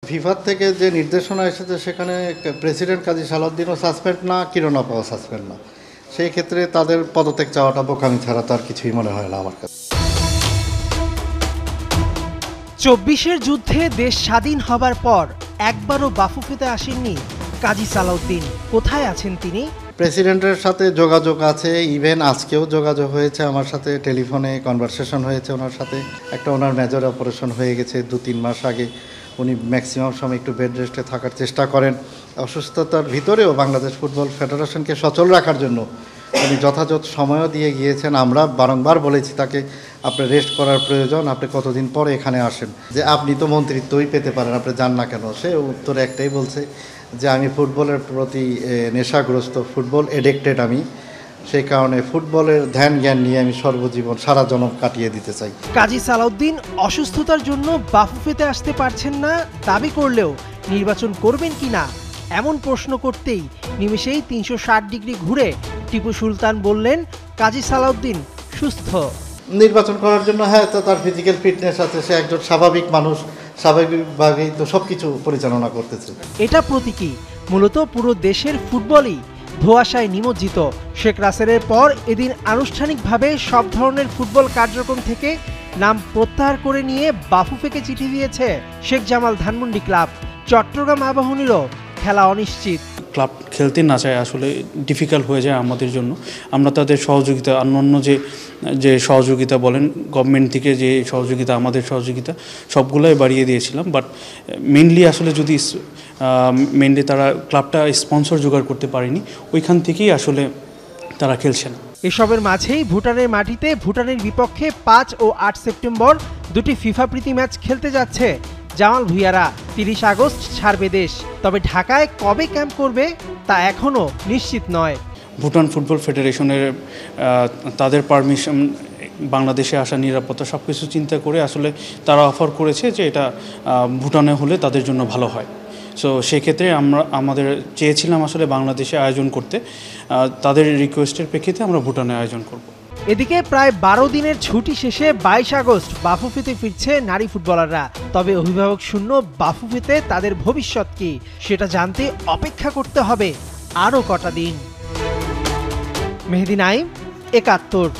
ফিফার থেকে যে নির্দেশনা এসেছে সেখানে প্রেসিডেন্ট কাজী সালাউদ্দিনও সাসপেন্ড না, কিরণাপাও সাসপেন্ড না। সেই ক্ষেত্রে তাদের পদত্যাগ চাওয়াটা বোকামি ছাড়া তো আর কিছুই মনে হয় না আমার কাছে। ২৪-এর যুদ্ধে দেশ স্বাধীন হবার পর একবারও বাফুফেতে আসেননি কাজী সালাউদ্দিন। কোথায় আছেন তিনি? প্রেসিডেন্টের সাথে যোগাযোগ আছে, ইভেন আজকেও যোগাযোগ হয়েছে আমার সাথে, টেলিফোনে কনভারসেশন হয়েছে ওনার সাথে। একটা ওনার মেজর অপারেশন হয়ে গেছে 2-3 মাস আগে। উনি ম্যাক্সিমাম সময় একটু বেড রেস্টে থাকার চেষ্টা করেন। অসুস্থতার ভিতরেও বাংলাদেশ ফুটবল ফেডারেশনকে সচল রাখার জন্য উনি যথাযথ সময়ও দিয়ে গিয়েছেন। আমরা বারংবার বলেছি তাকে, আপনি রেস্ট করার প্রয়োজন, আপনি কতদিন পরে এখানে আসেন, যে আপনি তো মন্ত্রিত্বই পেতে পারেন, আপনি যান না কেন? সে উত্তরে একটাই বলছে যে আমি ফুটবলের প্রতি নেশাগ্রস্ত, ফুটবল এডিক্টেড আমি, সেই কারণে ফুটবলের ধ্যান জ্ঞান নিয়ে আমি সর্বজীবন সারা জনম কাটিয়ে দিতে চাই। কাজী সালাউদ্দিন অসুস্থতার জন্য বাফুফেতে আসতে পারছেন না দাবি করলেও নির্বাচন করবেন কিনা এমন প্রশ্ন করতেই নিমেষেই ৩৬০ ডিগ্রি ঘুরে টিপু সুলতান বললেন কাজী সালাউদ্দিন সুস্থ। নির্বাচন করার জন্য হ্যাঁ, তো তার ফিজিক্যাল ফিটনেস আছে, সে একজন স্বাভাবিক মানুষ, স্বাভাবিকভাবেই তো সব কিছু পরিচালনা করতেছে। এটা প্রতীকী। মূলত পুরো দেশের ফুটবলই ধোঁয়াশায় নিমজ্জিত। শেখ রাসেলের পর এদিন আনুষ্ঠানিকভাবে সব ধরনের ফুটবল কার্যক্রম থেকে নাম প্রত্যাহার করে নিয়ে বাফুফেকে চিঠি দিয়েছে শেখ জামাল ধানমন্ডি ক্লাব। চট্টগ্রাম আবাহনীরও খেলা অনিশ্চিত। ক্লাব খেলতে না চায়, আসলে ডিফিকাল্ট হয়ে যায় আমাদের জন্য। আমরা তাদের সহযোগিতা, অন্যান্য যে সহযোগিতা বলেন, গভর্নমেন্ট থেকে যে সহযোগিতা, আমাদের সহযোগিতা সবগুলোই বাড়িয়ে দিয়েছিলাম। বাট মেনলি আসলে যদি মেনলি তারা ক্লাবটা স্পন্সর জোগাড় করতে পারেনি, ওইখান থেকেই আসলে তারা খেলছে না। এসবের মাঝেই ভুটানের মাটিতে ভুটানের বিপক্ষে ৫ ও ৮ সেপ্টেম্বর দুটি ফিফা প্রীতি ম্যাচ খেলতে যাচ্ছে জামাল ভুঁইয়ারা। ৩০ আগস্ট ছাড়বে দেশ। তবে ঢাকায় কবে ক্যাম্প করবে তা এখনও নিশ্চিত নয়। ভুটান ফুটবল ফেডারেশনের তাদের পারমিশন, বাংলাদেশে আসা, নিরাপত্তা সব কিছু চিন্তা করে আসলে তারা অফার করেছে যে এটা ভুটানে হলে তাদের জন্য ভালো হয়। সো সেক্ষেত্রে আমাদের চেয়েছিলাম আসলে বাংলাদেশে আয়োজন করতে, তাদের রিকোয়েস্টের প্রেক্ষিতে আমরা ভুটানে আয়োজন করব। এদিকে প্রায় ১২ দিনের ছুটি শেষে ২২ আগস্ট বাফুফেতে ফিরছে নারী ফুটবলাররা। তবে অভিভাবক শূন্য বাফুফেতে তাদের ভবিষ্যৎ কি সেটা জানতে অপেক্ষা করতে হবে আরও কটা দিন। মেহেদী নাইম, ৭১।